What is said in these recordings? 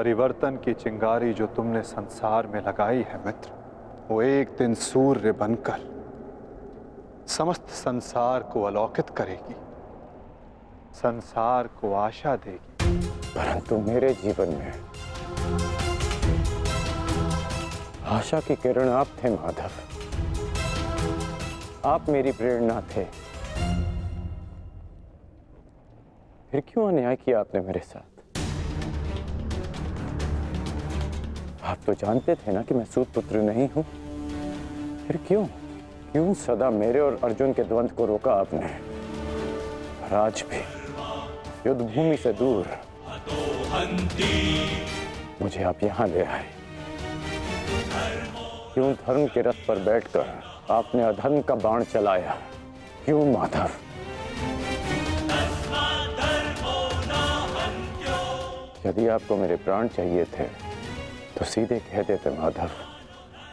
परिवर्तन की चिंगारी जो तुमने संसार में लगाई है मित्र, वो एक दिन सूर्य बनकर समस्त संसार को अलौकित करेगी, संसार को आशा देगी। परंतु मेरे जीवन में आशा की किरण आप थे माधव, आप मेरी प्रेरणा थे। फिर क्यों अन्याय किया आपने मेरे साथ? आप तो जानते थे ना कि मैं सूत पुत्र नहीं हूं। फिर क्यों सदा मेरे और अर्जुन के द्वंद्व को रोका आपने? और आज भी युद्ध भूमि से दूर मुझे आप यहां ले आए। क्यों धर्म के रथ पर बैठकर आपने अधर्म का बाण चलाया? क्यों माधव? यदि आपको मेरे प्राण चाहिए थे तो सीधे कह देते माधव,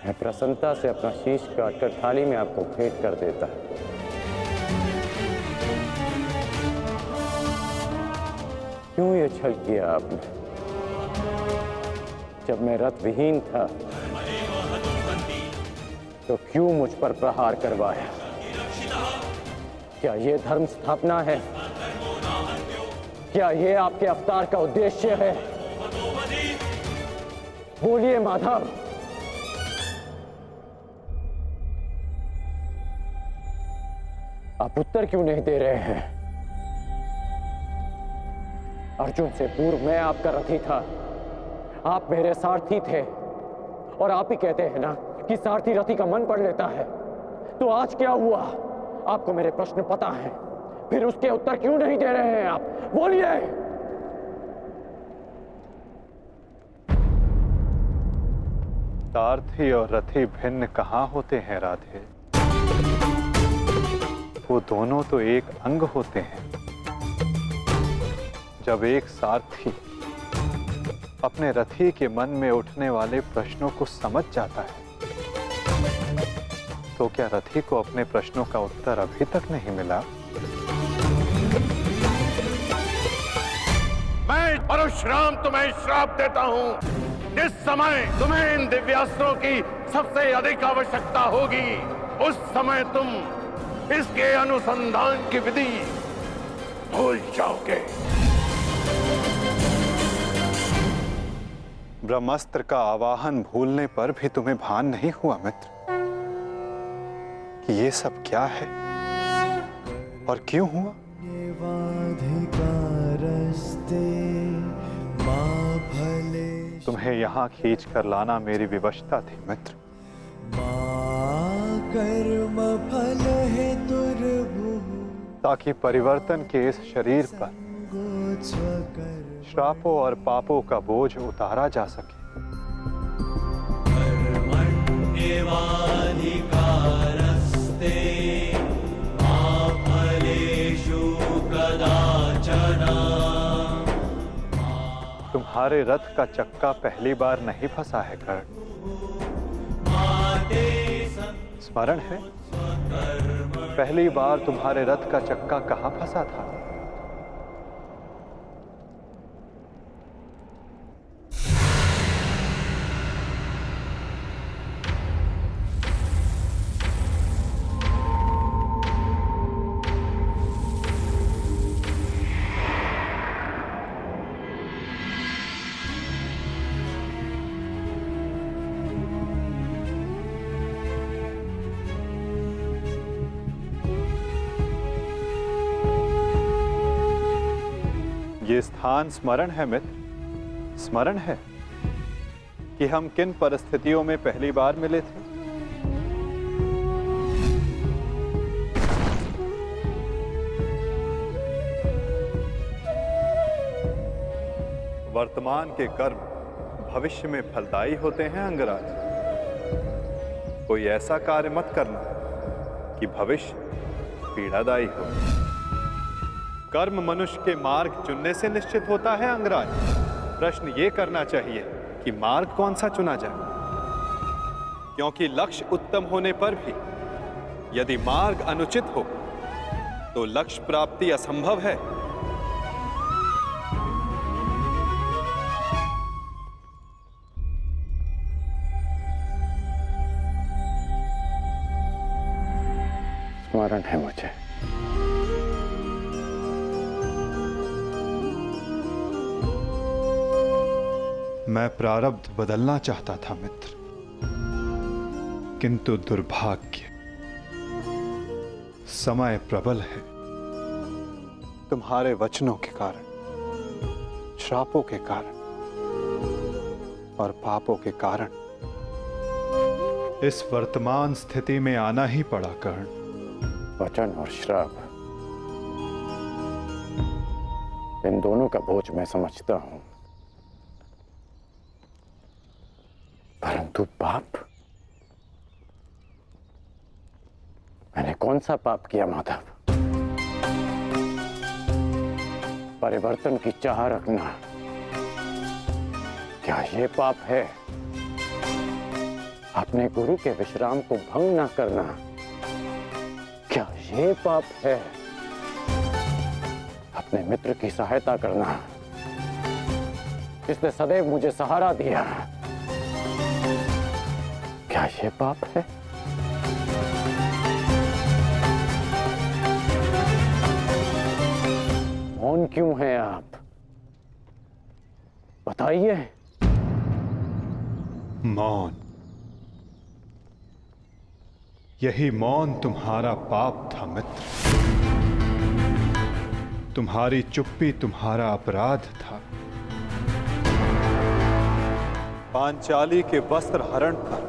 मैं प्रसन्नता से अपना शीश काटकर थाली में आपको भेंट कर देता। क्यों ये छल किया आपने? जब मैं रथ विहीन था तो क्यों मुझ पर प्रहार करवाया? क्या ये धर्म स्थापना है? क्या ये आपके अवतार का उद्देश्य है? बोलिए माधव। आप उत्तर क्यों नहीं दे रहे हैं? अर्जुन से पूर्व मैं आपका रथी था, आप मेरे सारथी थे। और आप ही कहते हैं ना कि सारथी रथी का मन पढ़ लेता है। तो आज क्या हुआ? आपको मेरे प्रश्न पता है, फिर उसके उत्तर क्यों नहीं दे रहे हैं आप? बोलिए। सारथी और रथी भिन्न कहाँ होते हैं राधे? वो दोनों तो एक अंग होते हैं। जब एक सारथी अपने रथी के मन में उठने वाले प्रश्नों को समझ जाता है, तो क्या रथी को अपने प्रश्नों का उत्तर अभी तक नहीं मिला? मैं परशुराम तुम्हें श्राप देता हूं। जिस समय तुम्हें इन दिव्यास्त्रों की सबसे अधिक आवश्यकता होगी, उस समय तुम इसके अनुसंधान की विधि भूल जाओगे। ब्रह्मास्त्र का आवाहन भूलने पर भी तुम्हें भान नहीं हुआ मित्र कि ये सब क्या है और क्यों हुआ? तुम्हें यहाँ खींच कर लाना मेरी विवशता थी मित्र। कर्म फल है दुर्भुः, ताकि परिवर्तन के इस शरीर पर श्रापों और पापों का बोझ उतारा जा सके। तुम्हारे रथ का चक्का पहली बार नहीं फंसा है कर्ण, स्मरण है? पहली बार तुम्हारे रथ का चक्का कहाँ फंसा था? ये स्थान स्मरण है मित्र? स्मरण है कि हम किन परिस्थितियों में पहली बार मिले थे? वर्तमान के कर्म भविष्य में फलदायी होते हैं अंगराज। कोई ऐसा कार्य मत करना कि भविष्य पीड़ादायी हो। कर्म मनुष्य के मार्ग चुनने से निश्चित होता है अंगराज। प्रश्न ये करना चाहिए कि मार्ग कौन सा चुना जाए, क्योंकि लक्ष्य उत्तम होने पर भी यदि मार्ग अनुचित हो तो लक्ष्य प्राप्ति असंभव है। स्मरण है मुझे। मैं प्रारब्ध बदलना चाहता था मित्र, किंतु दुर्भाग्य, समय प्रबल है। तुम्हारे वचनों के कारण, श्रापों के कारण और पापों के कारण इस वर्तमान स्थिति में आना ही पड़ा कर्ण। वचन और श्राप, इन दोनों का बोझ मैं समझता हूं, परंतु पाप, मैंने कौन सा पाप किया माधव? परिवर्तन की चाह रखना, क्या ये पाप है? अपने गुरु के विश्राम को भंग न करना, क्या ये पाप है? अपने मित्र की सहायता करना, जिसने सदैव मुझे सहारा दिया, क्या ये पाप है? मौन क्यों हैं आप? बताइए। मौन, यही मौन तुम्हारा पाप था मित्र। तुम्हारी चुप्पी तुम्हारा अपराध था। पांचाली के वस्त्र हरण पर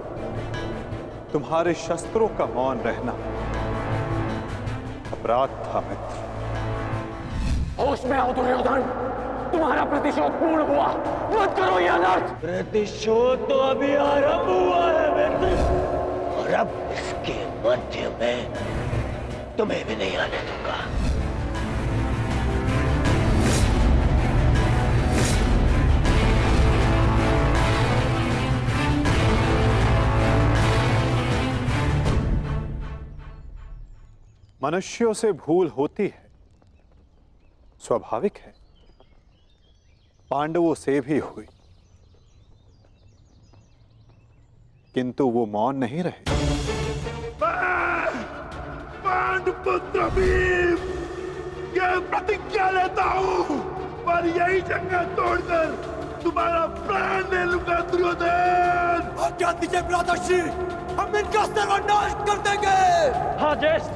तुम्हारे शस्त्रों का मौन रहना अपराध था मित्र। होश में आओ दुर्योधन, तुम्हारा प्रतिशोध पूर्ण हुआ, मत करो यह अनर्थ। प्रतिशोध तो अभी आरंभ हुआ है मित्र, और अब इसके मध्य में तुम्हें भी नहीं आने दूंगा। मनुष्यों से भूल होती है, स्वाभाविक है। पांडवों से भी हुई, किंतु वो मौन नहीं रहे। पांडुपुत्र भीम, यह प्रतिज्ञा लेता हूं, पर यही जंगल तोड़कर तुम्हारा प्राण ले लूंगा दुर्योधन। आज्ञा दीजिए भ्राताश्री, हम इनका सर्वनाश कर देंगे। हाँ ज्येष्ठ,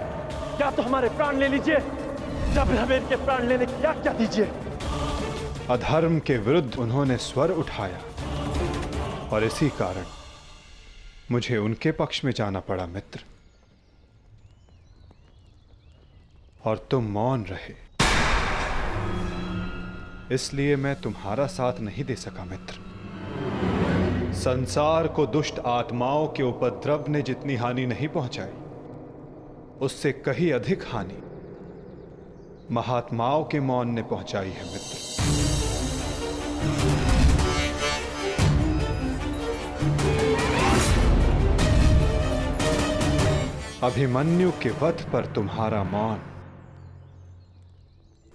क्या तो हमारे प्राण ले लीजिए, जब हमें इनके प्राण लेने की आज्ञा दीजिए। अधर्म के विरुद्ध उन्होंने स्वर उठाया और इसी कारण मुझे उनके पक्ष में जाना पड़ा मित्र, और तुम मौन रहे, इसलिए मैं तुम्हारा साथ नहीं दे सका मित्र। संसार को दुष्ट आत्माओं के उपद्रव ने जितनी हानि नहीं पहुंचाई, उससे कहीं अधिक हानि महात्माओं के मौन ने पहुंचाई है मित्र। अभिमन्यु के वध पर तुम्हारा मौन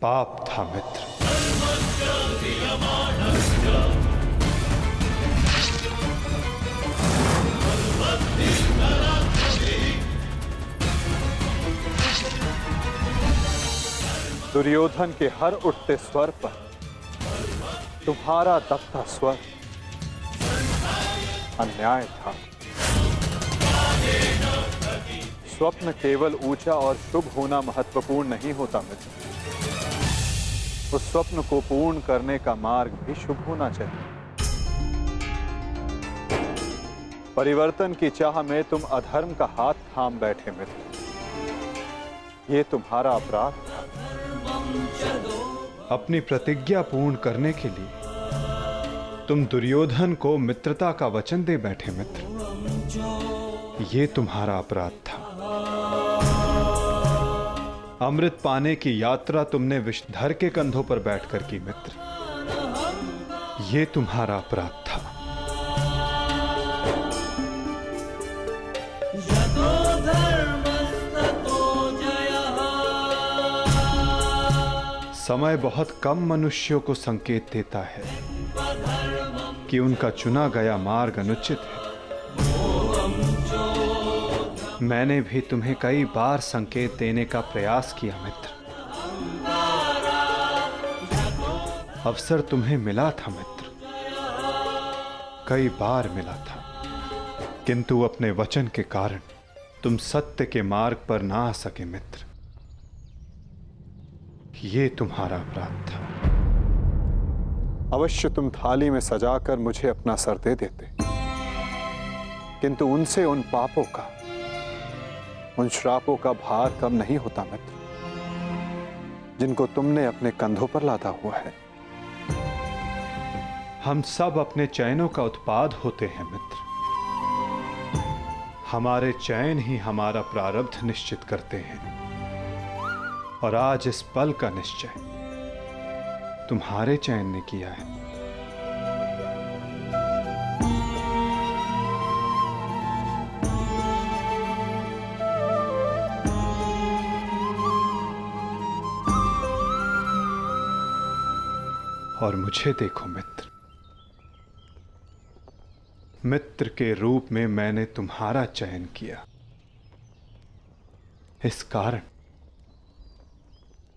पाप था मित्र। दुर्योधन के हर उठते स्वर पर तुम्हारा दबता स्वर अन्याय था। स्वप्न केवल ऊंचा और शुभ होना महत्वपूर्ण नहीं होता मित्र, उस स्वप्न को पूर्ण करने का मार्ग भी शुभ होना चाहिए। परिवर्तन की चाह में तुम अधर्म का हाथ थाम बैठे मित्र, ये तुम्हारा अपराध था। अपनी प्रतिज्ञा पूर्ण करने के लिए तुम दुर्योधन को मित्रता का वचन दे बैठे मित्र, ये तुम्हारा अपराध था। अमृत पाने की यात्रा तुमने विषधर के कंधों पर बैठकर की मित्र, ये तुम्हारा अपराध था। समय बहुत कम मनुष्यों को संकेत देता है कि उनका चुना गया मार्ग अनुचित है। मैंने भी तुम्हें कई बार संकेत देने का प्रयास किया मित्र। अवसर तुम्हें मिला था मित्र, कई बार मिला था, किंतु अपने वचन के कारण तुम सत्य के मार्ग पर ना आ सके मित्र। ये तुम्हारा अपराध था। अवश्य तुम थाली में सजाकर मुझे अपना सर दे देते, किंतु उनसे उन पापों का, उन श्रापों का भार कम नहीं होता मित्र, जिनको तुमने अपने कंधों पर लादा हुआ है। हम सब अपने चयनों का उत्पाद होते हैं मित्र। हमारे चयन ही हमारा प्रारब्ध निश्चित करते हैं, और आज इस पल का निश्चय तुम्हारे चयन ने किया है। और मुझे देखो मित्र, मित्र के रूप में मैंने तुम्हारा चयन किया। इस कारण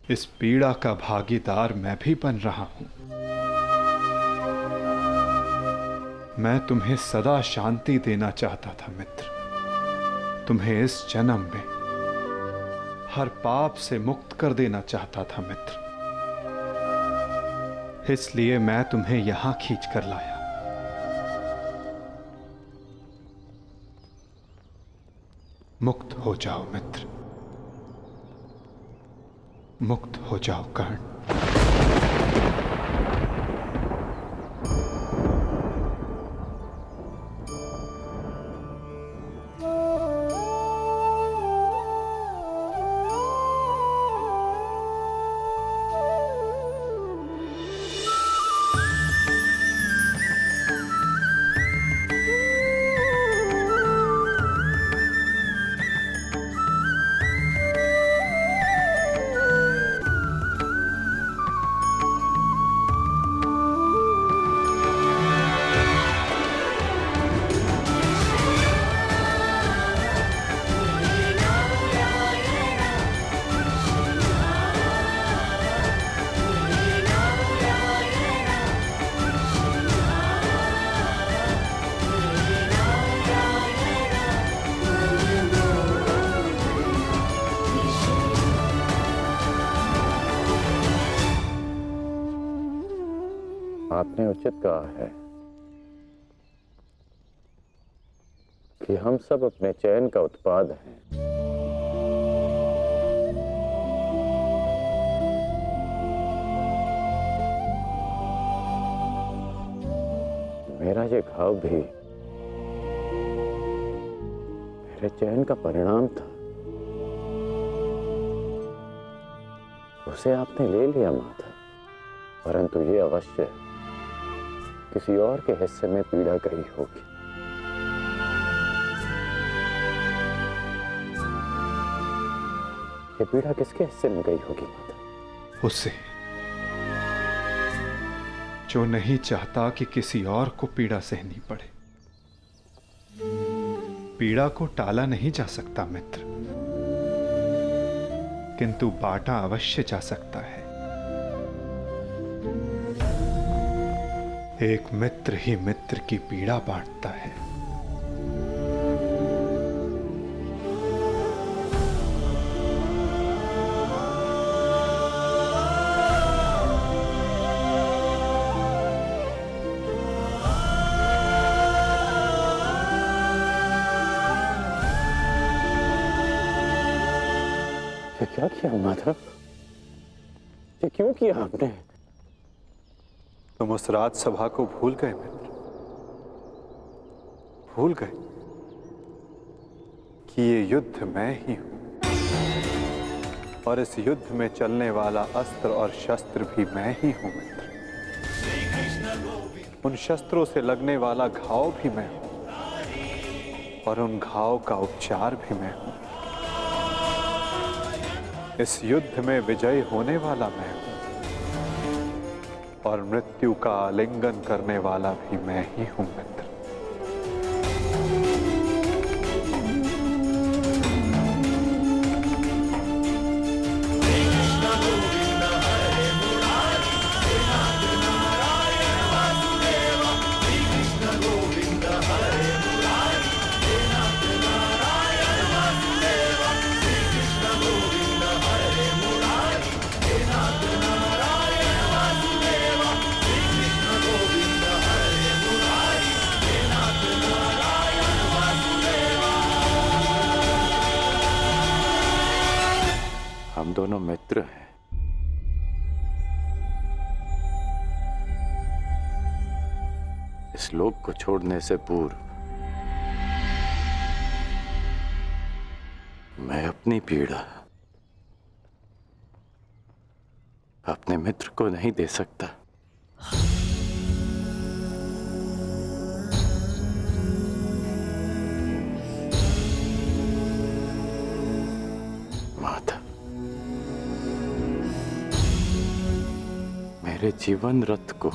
इस पीड़ा का भागीदार मैं भी बन रहा हूं। मैं तुम्हें सदा शांति देना चाहता था मित्र, तुम्हें इस जन्म में हर पाप से मुक्त कर देना चाहता था मित्र। इसलिए मैं तुम्हें यहां खींच कर लाया। मुक्त हो जाओ मित्र, मुक्त हो जाओ कर्ण। आपने उचित कहा है कि हम सब अपने चयन का उत्पाद हैं। मेरा ये घाव भी मेरे चयन का परिणाम था। उसे आपने ले लिया माता, परंतु ये अवश्य किसी और के हिस्से में पीड़ा गई होगी। ये पीड़ा किसके हिस्से में गई होगी माता? उसे जो नहीं चाहता कि किसी और को पीड़ा सहनी पड़े। पीड़ा को टाला नहीं जा सकता मित्र, किंतु बांटा अवश्य जा सकता है। एक मित्र ही मित्र की पीड़ा बांटता है। ये क्या किया माधव? ये क्यों किया आपने? तुम उस राजसभा को भूल गए मित्र, भूल गए कि ये युद्ध मैं ही हूं, और इस युद्ध में चलने वाला अस्त्र और शस्त्र भी मैं ही हूं मित्र। उन शस्त्रों से लगने वाला घाव भी मैं हूं, और उन घाव का उपचार भी मैं हूं। इस युद्ध में विजयी होने वाला मैं हूं, और मृत्यु का आलिंगन करने वाला भी मैं ही हूं मित्र। दोनों मित्र हैं। इस लोक को छोड़ने से पूर्व मैं अपनी पीड़ा अपने मित्र को नहीं दे सकता। माधव, मेरे जीवन रथ को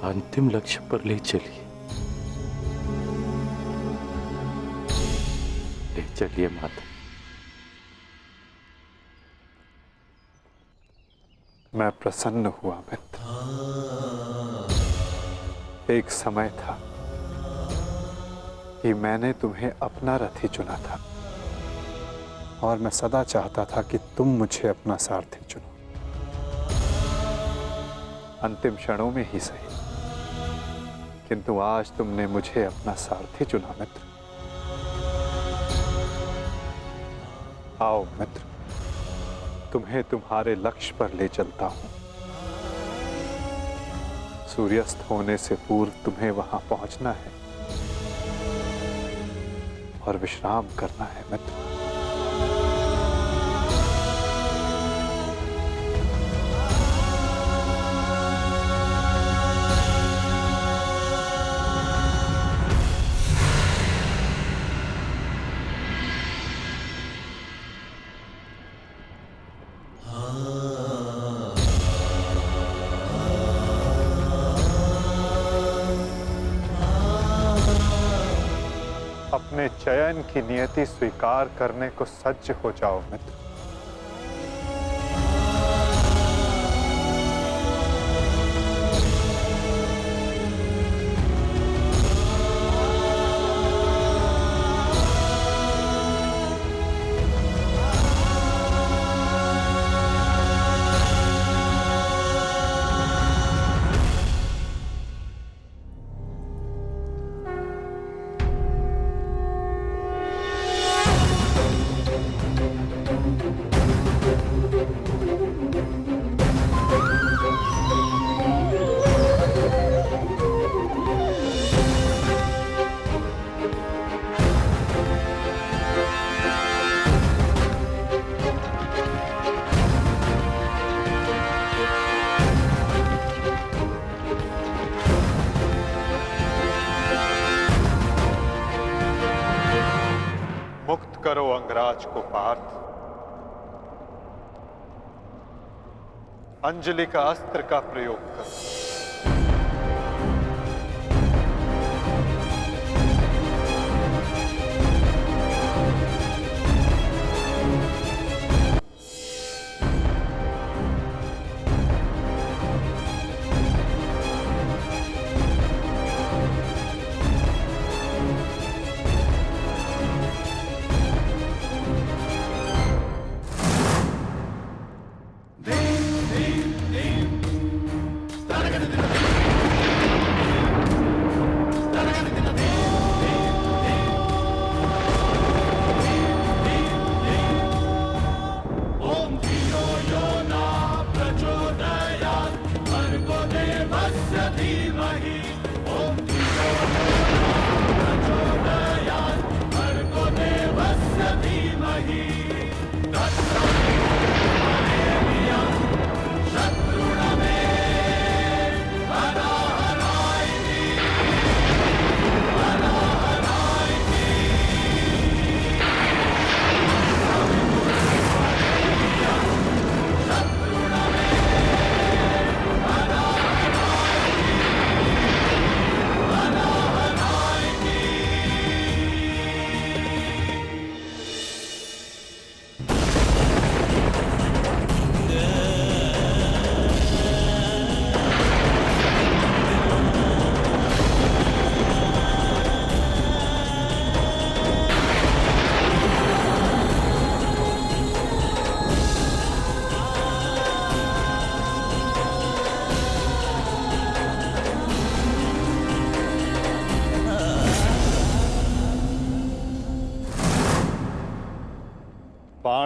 अंतिम लक्ष्य पर ले चलिए। ले चलिए माता। मैं प्रसन्न हुआ मित्र। एक समय था कि मैंने तुम्हें अपना रथी चुना था और मैं सदा चाहता था कि तुम मुझे अपना सारथी चुनो। अंतिम क्षणों में ही सही, किंतु आज तुमने मुझे अपना सारथी चुना मित्र। आओ मित्र, तुम्हें तुम्हारे लक्ष्य पर ले चलता हूं। सूर्यास्त होने से पूर्व तुम्हें वहां पहुंचना है और विश्राम करना है मित्र। अपने चयन की नियति स्वीकार करने को सज्ज हो जाओ मित्र। मुक्त करो अंगराज को पार्थ। अंजलि का अस्त्र का प्रयोग करो।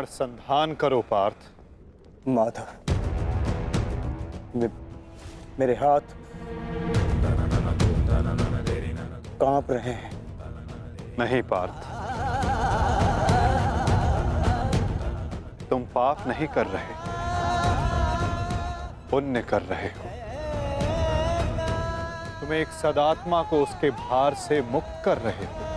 प्राण संधान करो पार्थ। माधव, मेरे हाथ कांप रहे हैं। नहीं पार्थ, तुम पाप नहीं कर रहे, पुण्य कर रहे हो। तुम एक सदात्मा को उसके भार से मुक्त कर रहे हो।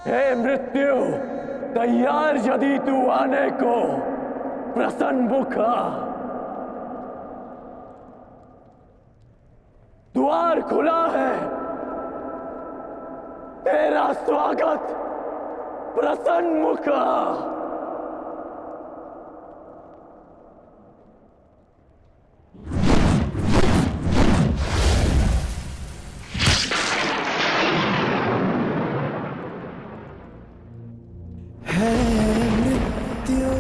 हे मृत्यु, तैयार यदि तू आने को, प्रसन्न मुखा। द्वार खुला है, तेरा स्वागत प्रसन्न मुखा। है मृत्यु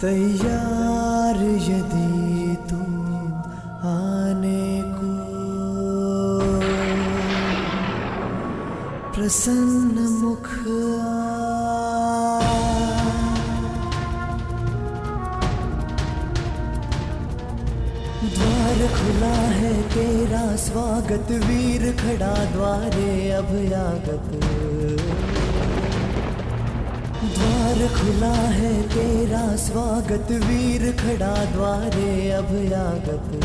तैयार यदि तुम आने को, प्रसन्न मुख द्वार खुला है, तेरा स्वागत वीर खड़ा द्वारे अभयागत। द्वार खुला है, तेरा स्वागत वीर खड़ा द्वारे अभयागत।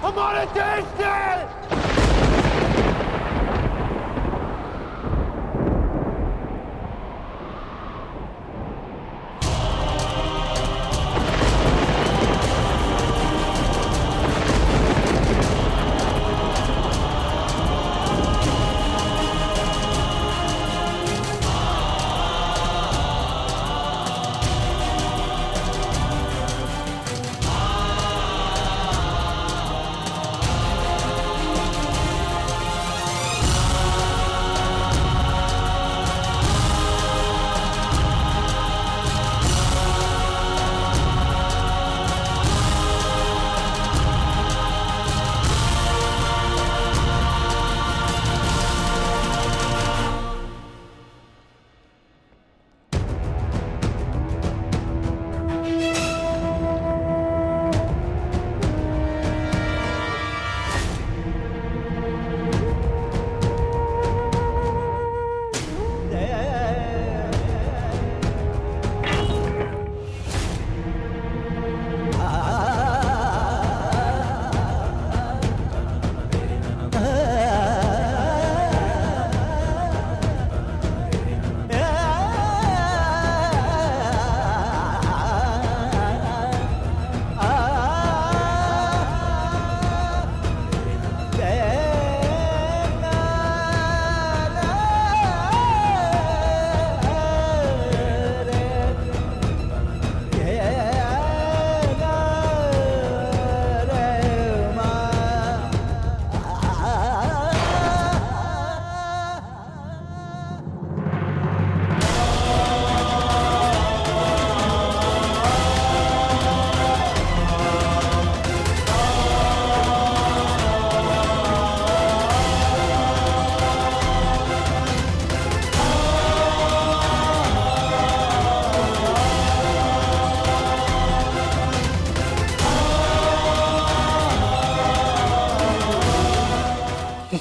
हमारे देश ने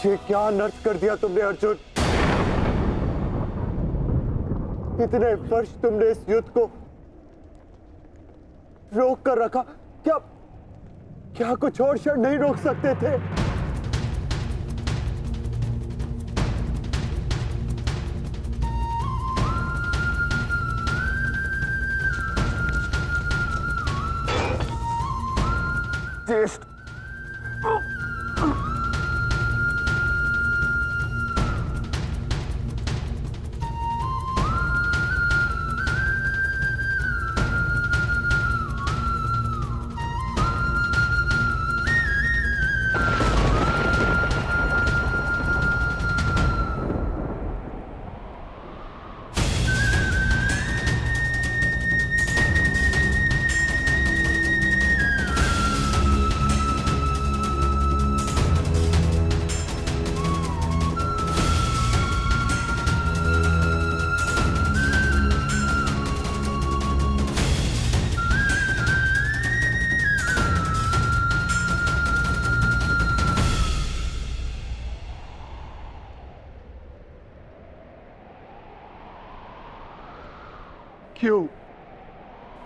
ये क्या अनर्थ कर दिया तुमने अर्जुन? इतने वर्ष तुमने इस युद्ध को रोक कर रखा, क्या कुछ और क्षण नहीं रोक सकते थे? ज्येष्ठ,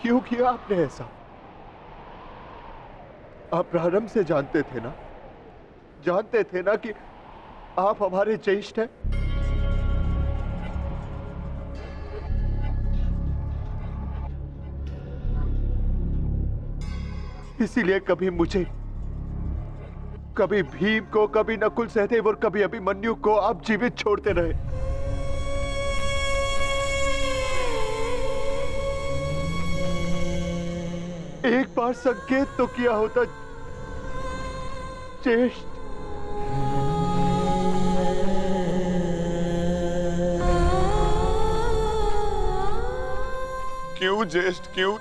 क्यों किया आपने ऐसा? आप प्रारंभ से जानते थे ना कि आप हमारे ज्येष्ठ हैं। इसीलिए कभी मुझे, कभी भीम को, कभी नकुल सहदेव और कभी अभिमन्यु को आप जीवित छोड़ते रहे। एक बार संकेत तो किया होता ज्येष्ठ। क्यों ज्येष्ठ, क्यों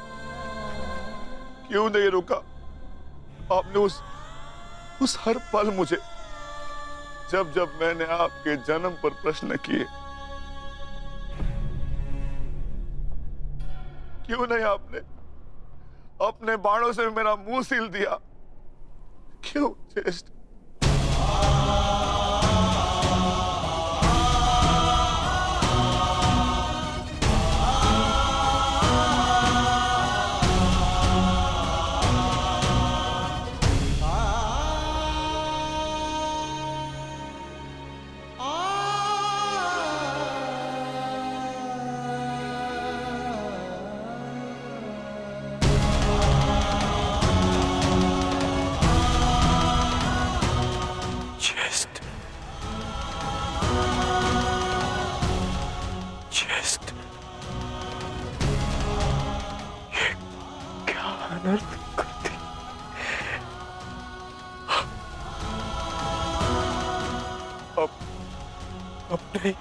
नहीं रुका? आपने उस हर पल मुझे, जब मैंने आपके जन्म पर प्रश्न किए, क्यों नहीं आपने अपने बाणों से मेरा मुंह सील दिया? क्यों ज्येष्ठ? अपने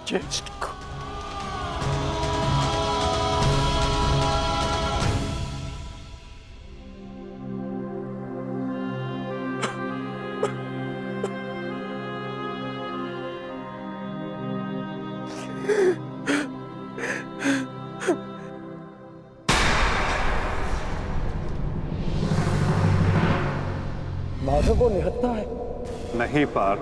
ज्येष्ठ को माधव को निहत्था है। नहीं पार्थ,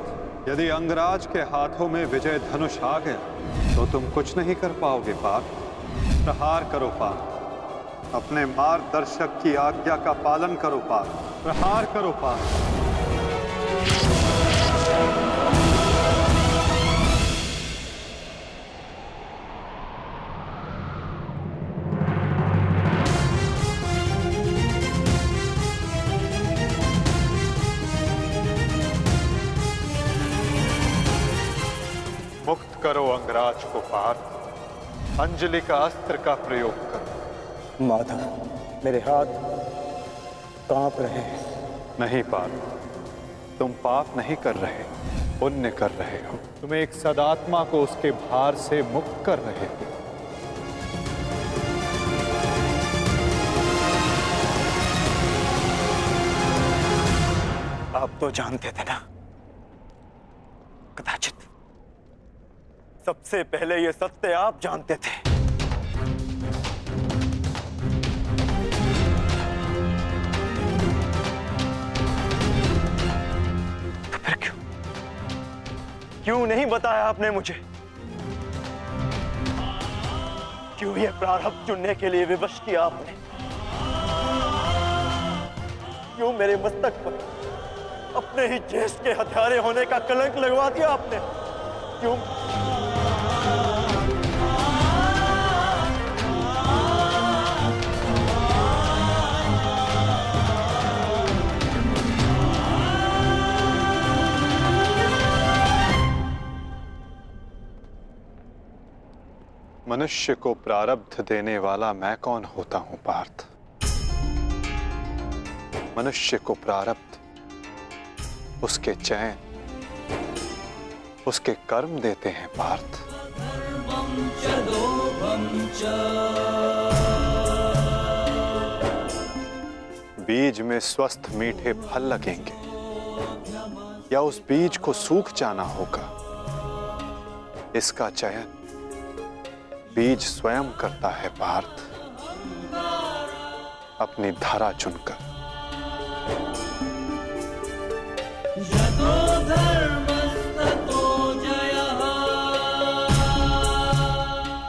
यदि अंगराज के हाथों में विजय धनुष आ गया तो तुम कुछ नहीं कर पाओगे पार्थ। प्रहार करो पार्थ, अपने मार्गदर्शक की आज्ञा का पालन करो पार्थ। प्रहार करो पार्थ। मुक्त करो अंगराज को पार्थ। अंजलि का अस्त्र का प्रयोग करो। माधव, मेरे हाथ कांप रहे हैं। नहीं पार्थ, तुम पाप नहीं कर रहे, पुण्य कर रहे हो। तुम एक सदात्मा को उसके भार से मुक्त कर रहे हो। आप तो जानते थे ना, कदाचित सबसे पहले ये सत्य आप जानते थे। तो फिर क्यों क्यों नहीं बताया आपने मुझे? क्यों ये प्रारब्ध चुनने के लिए विवश किया आपने? क्यों मेरे मस्तक पर अपने ही ज्येष्ठ के हत्यारे होने का कलंक लगवा दिया आपने? क्यों? मनुष्य को प्रारब्ध देने वाला मैं कौन होता हूं पार्थ? मनुष्य को प्रारब्ध उसके चयन, उसके कर्म देते हैं पार्थ। बीज में स्वस्थ मीठे फल लगेंगे या उस बीज को सूख जाना होगा, इसका चयन बीज स्वयं करता है पार्थ, अपनी धारा चुनकर।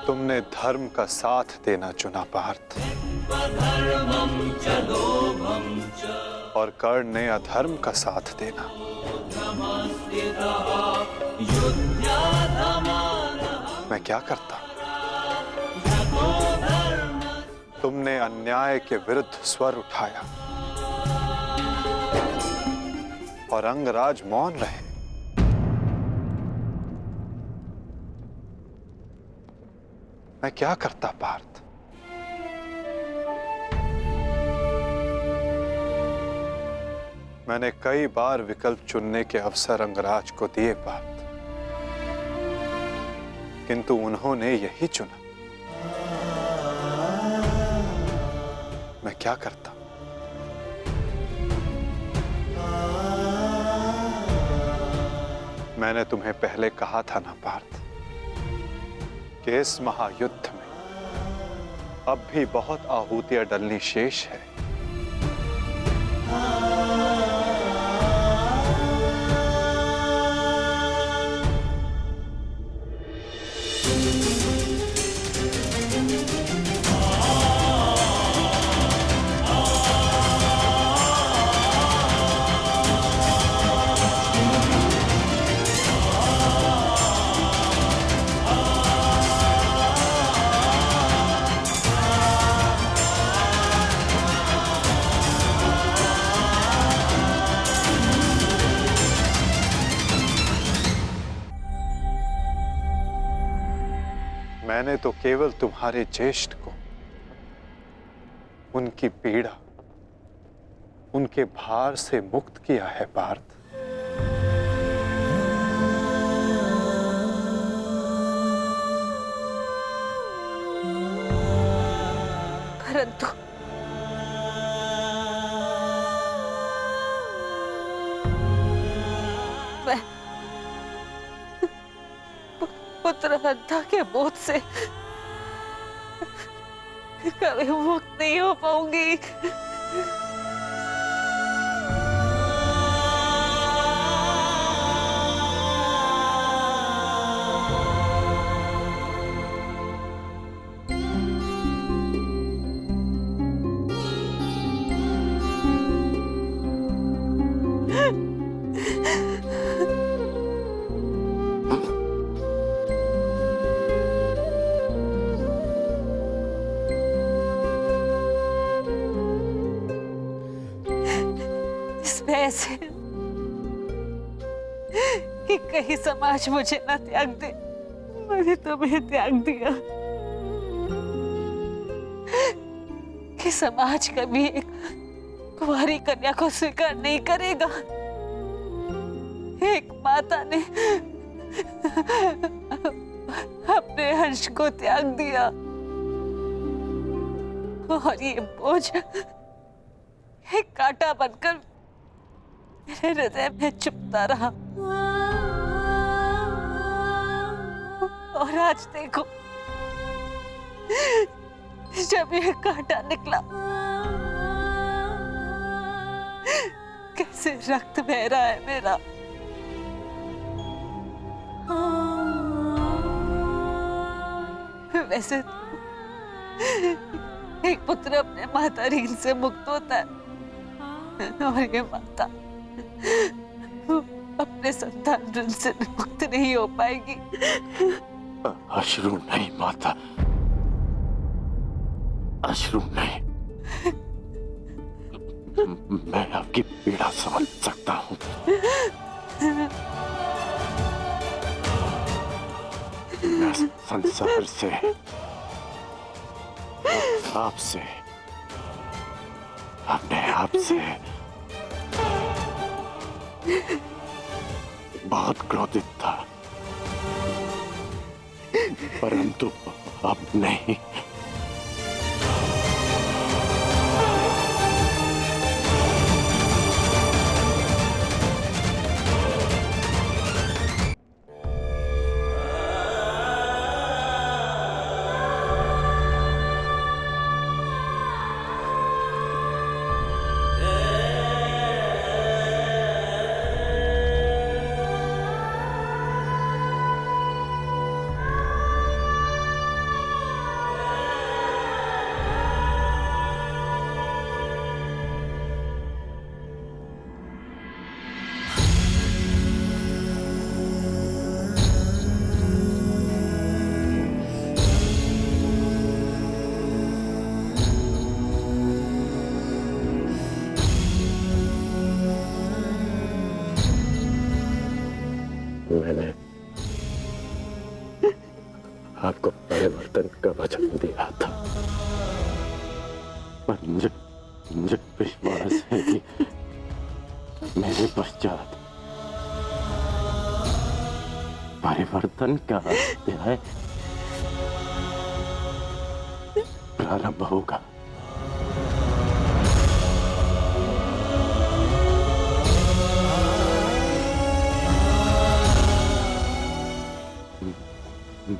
तुमने धर्म का साथ देना चुना पार्थ, और कर्ण ने अधर्म का साथ देना। मैं क्या करता? तुमने अन्याय के विरुद्ध स्वर उठाया और अंगराज मौन रहे। मैं क्या करता पार्थ? मैंने कई बार विकल्प चुनने के अवसर अंगराज को दिए पार्थ, किंतु उन्होंने यही चुना। मैं क्या करता? मैंने तुम्हें पहले कहा था ना पार्थ कि इस महायुद्ध में अब भी बहुत आहुतियां डलनी शेष है। मैंने तो केवल तुम्हारे ज्येष्ठ को, उनकी पीड़ा, उनके भार से मुक्त किया है पार्थ। परंतु मैं पुत्र हत्या के बोझ से कभी मुक्त नहीं हो पाऊंगी। ऐसे कि कहीं समाज मुझे ना त्याग दे, मैंने तुम्हें त्याग दिया। कि समाज कभी एक कुंवारी कन्या को स्वीकार नहीं करेगा। एक माता ने अपने अंश को त्याग दिया और ये बोझ एक कांटा बनकर मेरे हृदय में चुभता रहा। और आज देखो, जब ये कांटा निकला, कैसे रक्त बह रहा है मेरा। वैसे एक पुत्र अपने माता ऋण से मुक्त होता है और ये माता अपने संतान ऋण से मुक्त नहीं हो पाएगी। अश्रु नहीं माता, अश्रु नहीं। मैं आपकी पीड़ा समझ सकता हूं। मैं संसार से, आपसे, अपने आप से बहुत क्रोधित था, परंतु अब नहीं। मैंने आपको परिवर्तन का वचन दिया था, पर मुझे विश्वास है कि मेरे पश्चात परिवर्तन का अध्याय प्रारंभ होगा।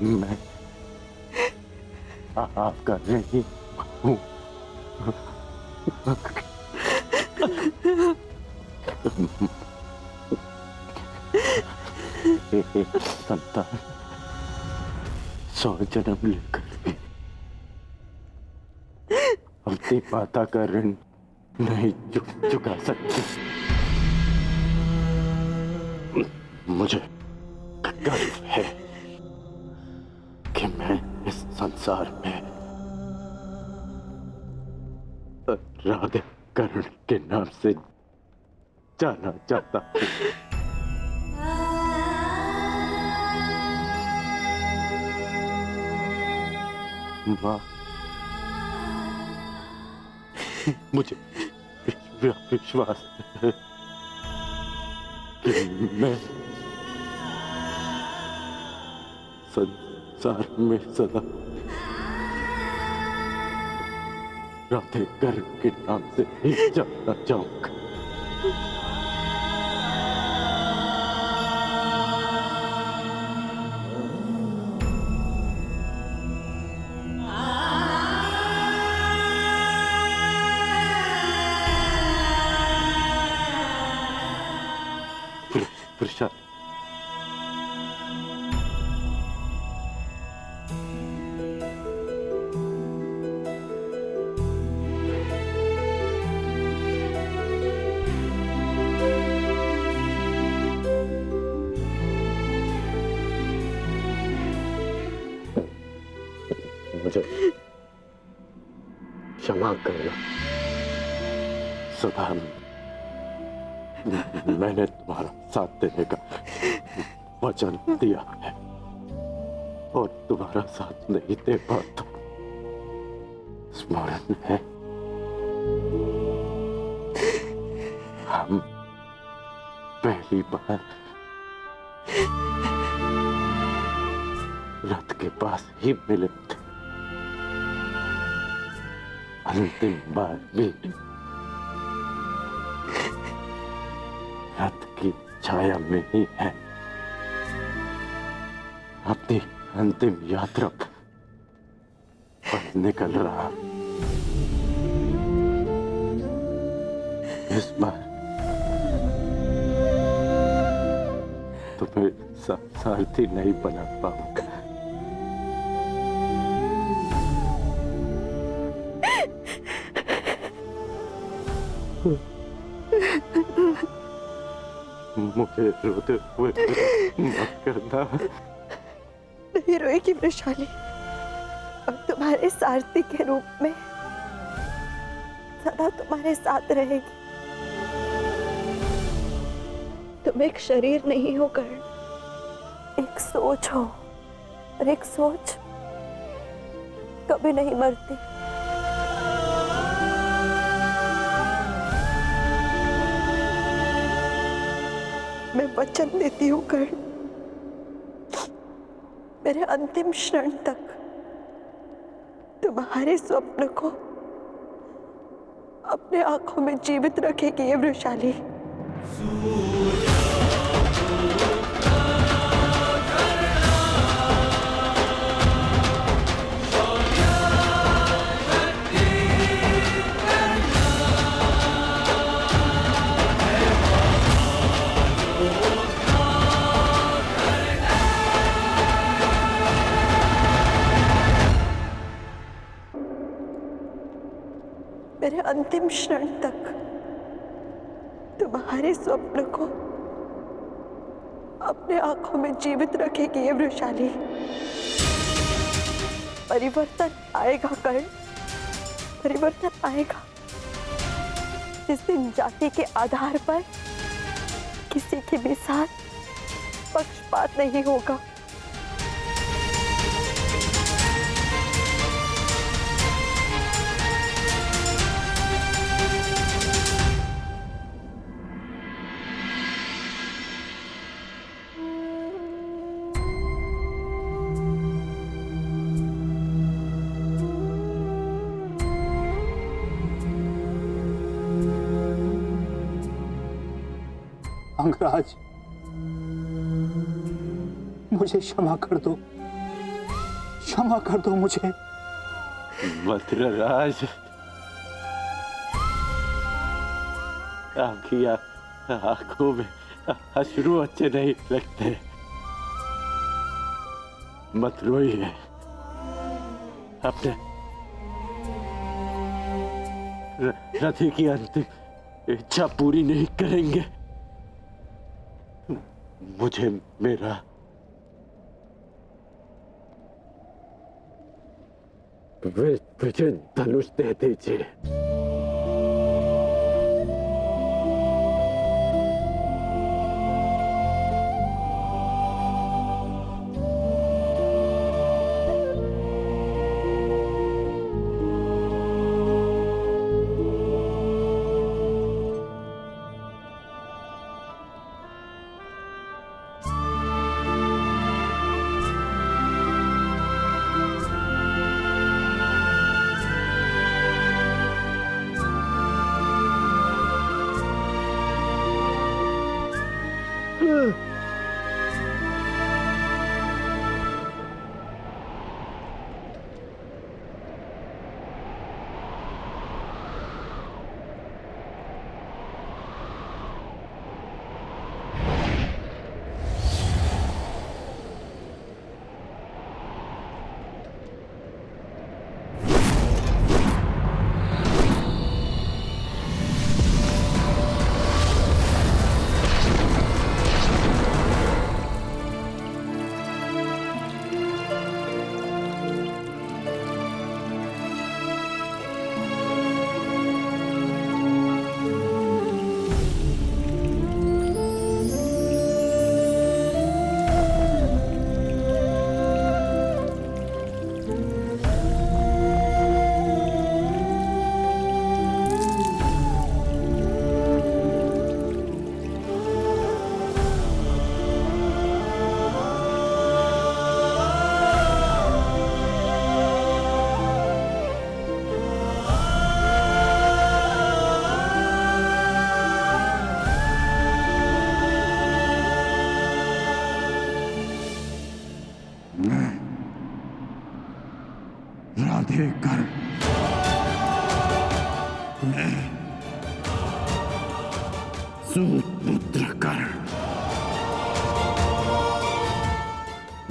मैं आपका नहीं हूँ। संतान 100 जन्म लेकर भी अपनी माता का ऋण नहीं चुका सकती। मुझे गर्व है कि मैं इस संसार में राधे कर्ण के नाम से जाना चाहता हूँ। माँ, मुझे विश्वास है कि मैं संसार में सदा राधे कर्ण के नाम से ही जाना चाहूंगा। प्रसाद, मुझे क्षमा करना। सदा मैंने तुम्हारा साथ देने का वचन दिया है और तुम्हारा साथ नहीं दे पाता। स्मरण है हम पहली बार रथ के पास ही मिले थे, अंतिम बार भी रथ की छाया में ही है। अपनी अंतिम यात्रा पर निकल रहा। इस बार तुम्हें सारथी नहीं बना पाऊंगा। मुझे रोते हुए माफ करना। नहीं रोएगी वृषाली, अब तुम्हारे सारथी के रूप में सदा तुम्हारे साथ रहेगी। तुम एक शरीर नहीं हो कर्ण, एक सोच हो, और एक सोच कभी नहीं मरती। मैं वचन देती हूँ कर्ण, मेरे अंतिम क्षण तक तुम्हारे स्वप्न को अपने आंखों में जीवित रखेगी ये वृषाली। मेरे अंतिम क्षण तक तुम्हारे स्वप्न को अपने आंखों में जीवित रखेगी ये वृषाली। परिवर्तन आएगा कर्ण, परिवर्तन आएगा। जिस दिन जाति के आधार पर किसी के भी साथ पक्षपात नहीं होगा। अंगराज, मुझे क्षमा कर दो, क्षमा कर दो मुझे। मद्रराज, आपकी आंखों में अश्रु अच्छे नहीं लगते। मत रोइए, अपने रथी की अंतिम इच्छा पूरी नहीं करेंगे। मुझे मेरा विजय धनुष दे दीजिए। राधे कर, मैं सूतपुत्र कर,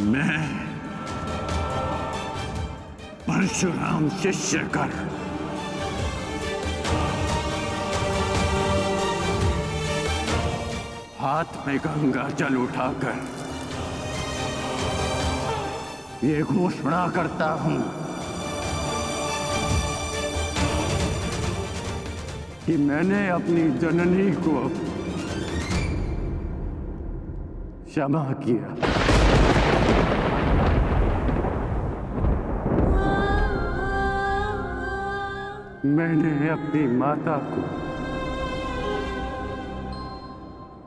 मैं परशुराम शिष्य कर, हाथ में गंगा जल उठाकर ये घोषणा करता हूं कि मैंने अपनी जननी को क्षमा किया। मैंने अपनी माता को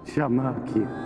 क्षमा किया।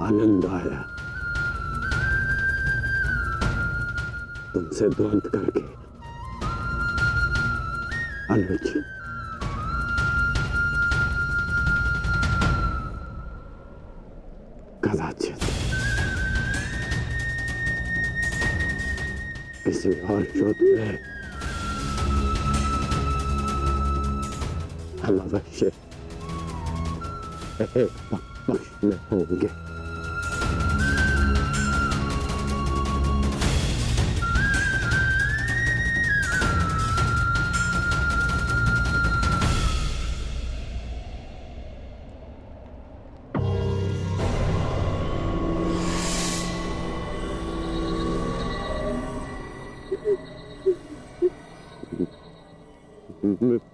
आनंद आया तुमसे द्वंद करके। अनुज, कदाचित किसी और युद्ध में हम अवश्य एक पक्ष में होंगे।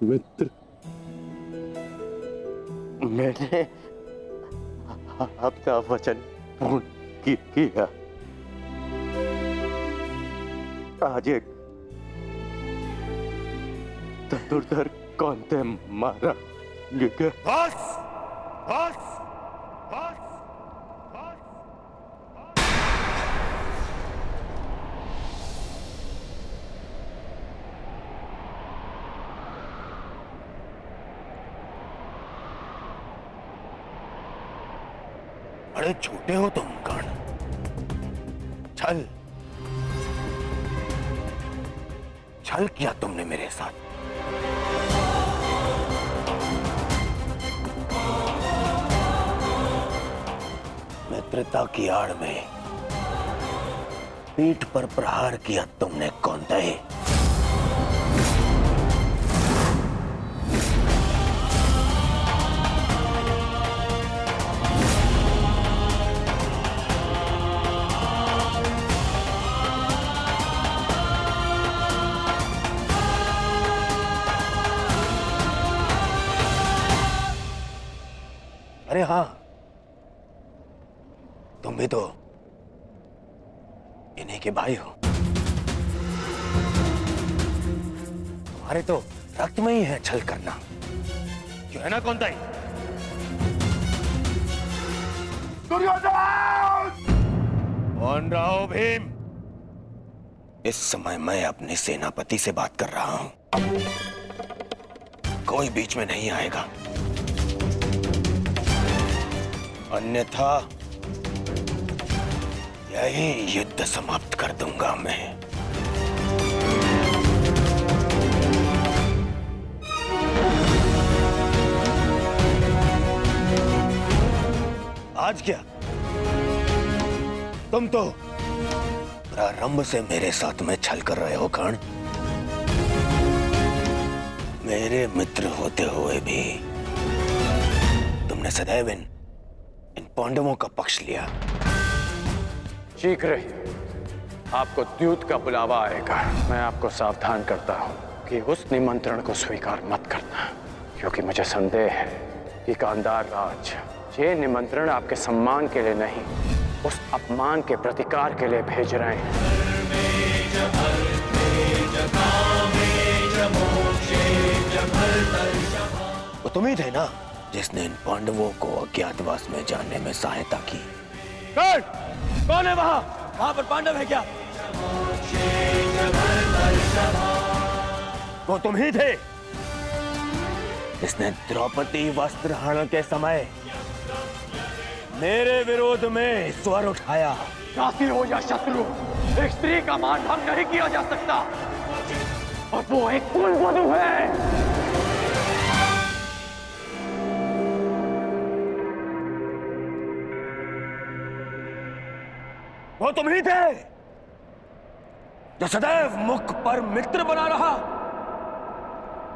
मित्र, मैंने अपना वचन पूर्ण किया। आज एक धनुर्धर कौनते मारा गया। बस बस बस बड़े छोटे हो तुम कर्ण। छल छल किया तुमने मेरे साथ। मित्रता की आड़ में पीठ पर प्रहार किया तुमने कौंतेय। अरे हाँ, तुम भी तो इन्हीं के भाई हो। तुम्हारे तो रक्त में ही है छल करना, क्यों है ना कौंतेय? कौन रहा हो भीम? इस समय मैं अपने सेनापति से बात कर रहा हूं, कोई बीच में नहीं आएगा, अन्यथा यही युद्ध समाप्त कर दूंगा मैं। आज क्या तुम तो प्रारंभ से मेरे साथ में छल कर रहे हो कर्ण। मेरे मित्र होते हुए भी तुमने सदैव इन पांडवों का पक्ष लिया। शीघ्र ही आपको द्यूत का बुलावा आएगा। मैं आपको सावधान करता हूं कि उस निमंत्रण को स्वीकार मत करना, क्योंकि मुझे संदेह है कि गांधार राज ये निमंत्रण आपके सम्मान के लिए नहीं, उस अपमान के प्रतिकार के लिए भेज रहे हैं। तुम ही थे ना जिसने इन पांडवों को अज्ञातवास में जाने में सहायता की। कौन है वहां पर पांडव है क्या? वो तुम ही थे जिसने द्रौपदी वस्त्रहरण के समय मेरे विरोध में स्वर उठाया। काशी हो या शत्रु, एक स्त्री का मान भंग नहीं किया जा सकता, और वो एक कुलवधू है। वो तुम ही थे जो सदैव मुख पर मित्र बना रहा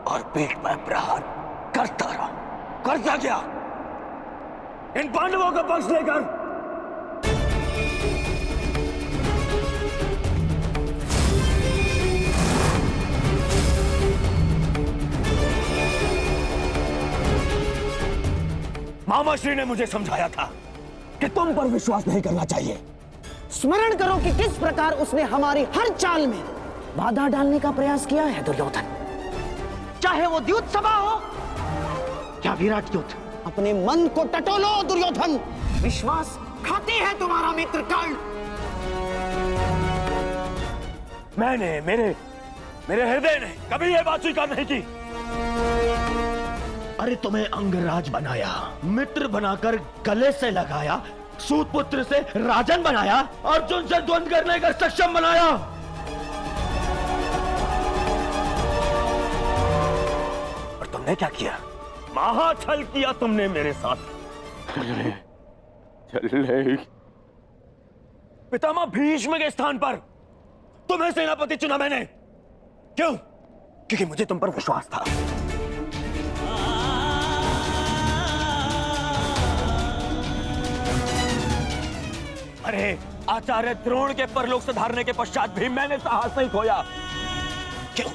और पीठ पर प्रहार करता रहा। करता क्या? इन पांडवों का पक्ष लेकर मामाश्री ने मुझे समझाया था कि तुम पर विश्वास नहीं करना चाहिए। स्मरण करो कि किस प्रकार उसने हमारी हर चाल में बाधा डालने का प्रयास किया है दुर्योधन। चाहे वो द्युत सभा हो या विराट युद्ध, अपने मन को टटोलो दुर्योधन। विश्वास खाते है तुम्हारा मित्र कर्ण। मेरे हृदय ने कभी यह बात स्वीकार नहीं की। अरे तुम्हें अंगराज बनाया, मित्र बनाकर गले से लगाया, सूतपुत्र से राजन बनाया, अर्जुन से द्वंद्व करने का सक्षम बनाया। और तुमने क्या किया? महाछल किया तुमने मेरे साथ। चले पितामह भीष्म के स्थान पर तुम्हें सेनापति चुना मैंने। क्यों? क्योंकि मुझे तुम पर विश्वास था। अरे आचार्य द्रोण के परलोक सुधारने के पश्चात भी मैंने साहस नहीं खोया। क्यों?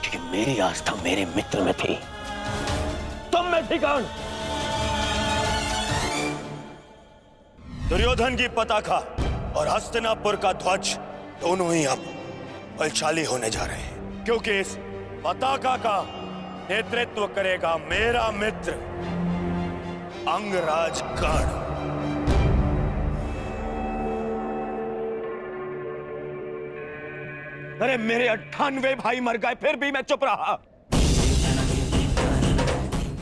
क्योंकि मेरी आस्था मेरे मित्र में थी, तुम में थी कौन? दुर्योधन की पताका और हस्तिनापुर का ध्वज दोनों ही अब बलशाली होने जा रहे हैं, क्योंकि इस पताका का नेतृत्व करेगा मेरा मित्र अंगराज कर्ण। अरे मेरे 98 भाई मर गए, फिर भी मैं चुप रहा।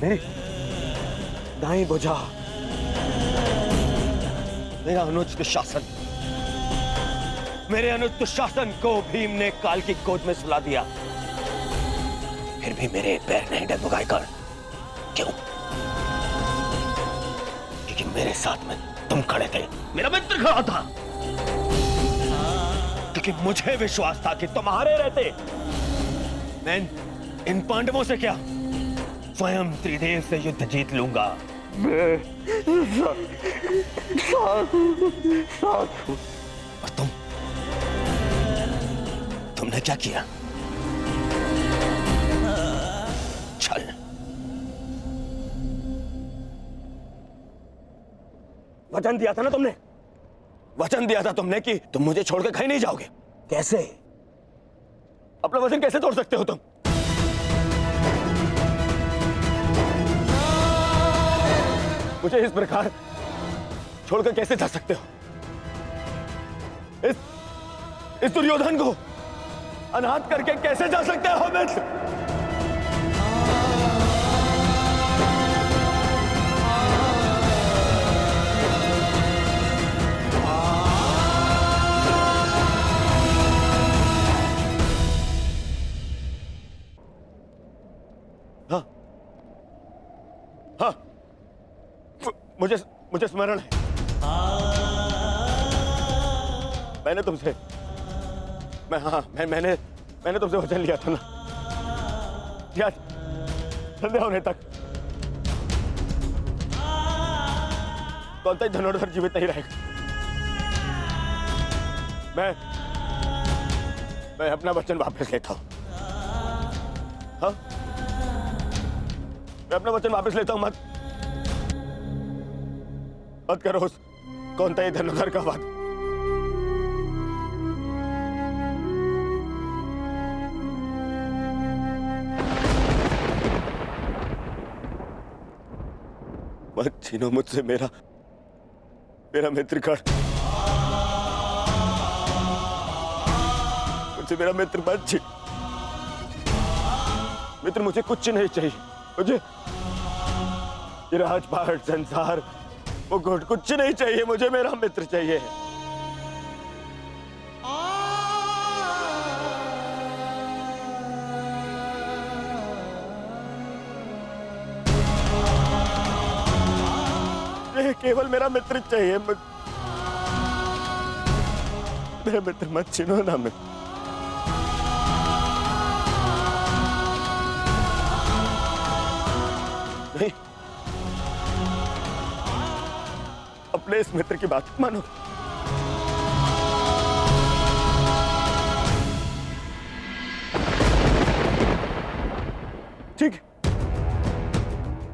मेरी दाएं भुजा, मेरा अनुज दुशासन, मेरे अनुज दुशासन को भीम ने काल की गोद में सुला दिया, फिर भी मेरे पैर नहीं डगमगाए कर्ण। क्यों? क्योंकि मेरे साथ में तुम खड़े थे, मेरा मित्र खड़ा था। क्योंकि मुझे विश्वास था कि तुम्हारे रहते मैं इन पांडवों से क्या, स्वयं त्रिदेव से युद्ध जीत लूंगा। और तुमने क्या किया? छल। वचन दिया था ना तुमने, वचन दिया था तुमने कि तुम मुझे छोड़कर कहीं नहीं जाओगे। कैसे? अपना वचन कैसे तोड़ सकते हो तुम? मुझे इस प्रकार छोड़कर कैसे जा सकते हो? इस दुर्योधन को अनाथ करके कैसे जा सकते हो मित्र? हाँ, मुझे स्मरण है। मैंने तुमसे वचन लिया था ना, याद? संध्या होने तक कौन सा धनुर्धर जीवित नहीं रहेगा। मैं अपना वचन वापस लेता हूं। हाँ, मैं अपना वचन वापस लेता हूं। मत करो उस कौन था ये धनुर्धर का बात। छीनो मुझसे मेरा मेरा मित्रगण, मुझसे मेरा मित्र मत छीन। मित्र मुझे कुछ नहीं चाहिए, मुझे ये राजपाट संसार वो घुट कुछ नहीं चाहिए, मुझे मेरा मित्र चाहिए। ये केवल मेरा मित्र चाहिए, मेरा मित्र मत छीनो ना। मैं नहीं, अपने इस मित्र की बात मानो। ठीक है,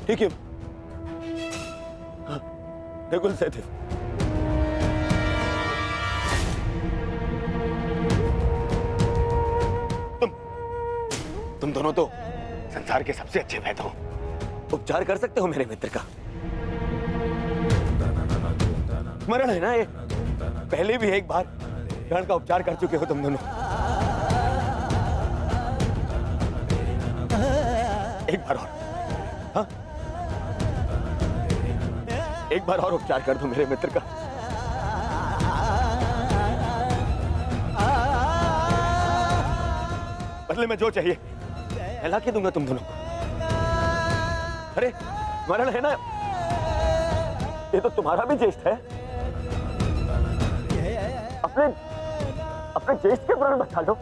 ठीक है। हाँ, बिल्कुल सहदेव। तुम दोनों तो संसार के सबसे अच्छे वैद्य हो, उपचार कर सकते हो मेरे मित्र का। स्मरण है ना, ये पहले भी एक बार ग्रहण का उपचार कर चुके हो तुम दोनों। एक बार और, हाँ, एक बार और उपचार कर दो मेरे मित्र का। बदले में जो चाहिए मैं ला के दूंगा तुम दोनों को। अरे स्मरण है ना, ये तो तुम्हारा भी ज्येष्ठ है। अपने ज्येष्ठ के प्राण बचा लो।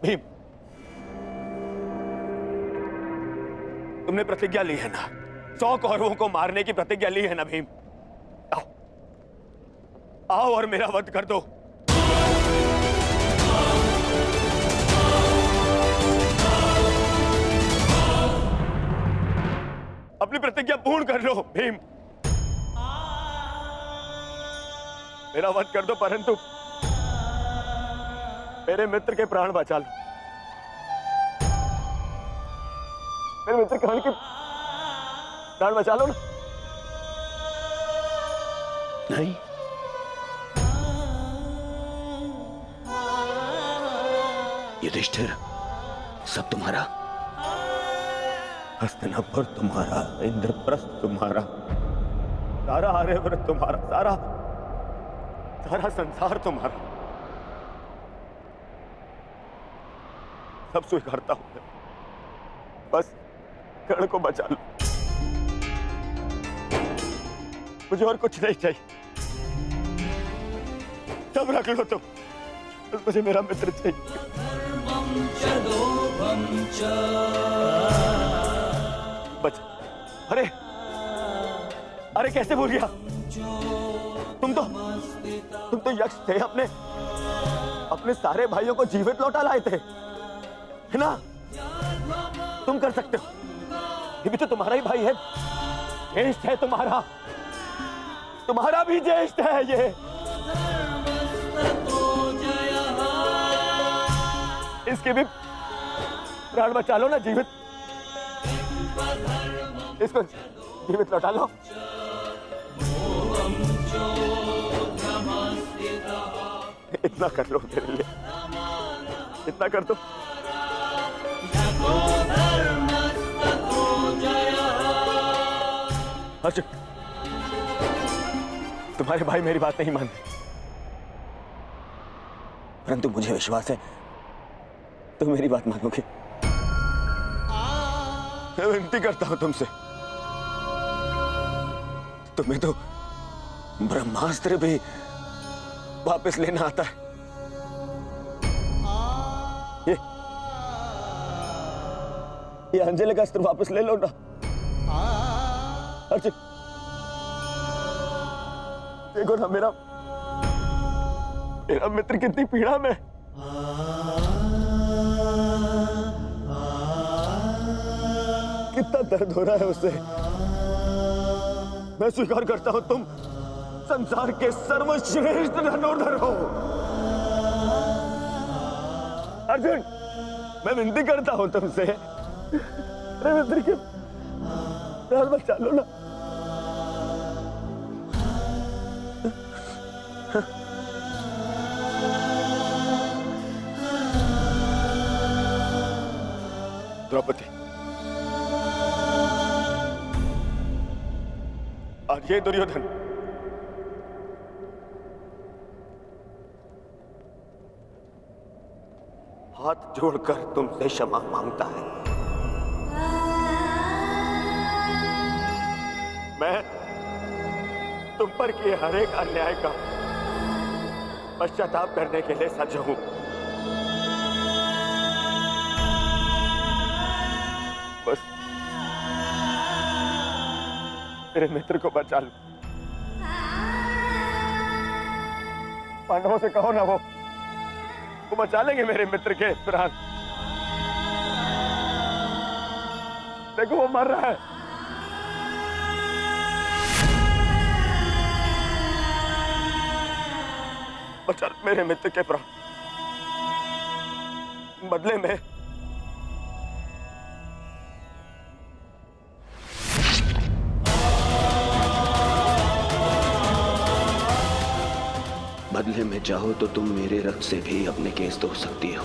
भीम, तुमने प्रतिज्ञा ली है ना, 100 कौरवों को मारने की प्रतिज्ञा ली है ना भीम। आओ, आओ और मेरा वध कर दो। अपनी प्रतिज्ञा पूर्ण कर लो भीम। मेरा वध कर दो, परंतु मेरे मित्र के प्राण बचा लो। मेरे मित्र कर्ण के प्राण बचा लो ना। नहीं, युधिष्ठिर, सब तुम्हारा। हस्तिनापुर तुम्हारा, इंद्रप्रस्थ तुम्हारा, सारा आर्यव्रत तुम्हारा, सारा संसार तुम्हारा। सब स्वीकारता हूं, बस कर्ण को बचा लो। मुझे और कुछ नहीं चाहिए, सब रख लो तुम, बस मुझे मेरा मित्र चाहिए। बच, अरे अरे कैसे भूल गया? तुम तो यक्ष थे, अपने सारे भाइयों को जीवित लौटा लाए थे, है ना? तुम कर सकते हो, ये भी तो तुम्हारा ही भाई है, ज्येष्ठ है तुम्हारा भी ज्येष्ठ है ये। इसके भी प्राण बचा लो ना, जीवित, इसको जीवित लौटा लो। इतना कर लो मेरे लिए, इतना कर दो। अर्जुन, तुम्हारे भाई मेरी बात नहीं मानते, परंतु मुझे विश्वास है तुम मेरी बात मानोगे। मैं विनती करता हूं तुमसे, तुम्हें तो ब्रह्मास्त्र भी वापस लेना आता है। ये अंजलि का अस्त्र वापस ले लो ना अर्जुन। देखो ना मेरा मित्र कितनी पीड़ा में। कितना दर्द हो रहा है उसे। मैं स्वीकार करता हूं तुम संसार के सर्वश्रेष्ठ धनुर्धर हो, अर्जुन, मैं विनती करता हूं तुमसे, मेरे मित्र के प्राण बचा लो ना। द्रौपदी, और ये दुर्योधन हाथ जोड़कर तुमसे क्षमा मांगता है। मैं तुम पर किए हर एक अन्याय का पश्चाताप करने के लिए सज्ज हूं। बस मेरे मित्र को बचा लो। पांडवों से कहो ना, वो बचा लेंगे मेरे मित्र के प्राण। देखो वो मर रहा है। बचा मेरे मित्र के प्राण, बदले में चाहो तो तुम मेरे रक्त से भी अपने केस धो सकती हो।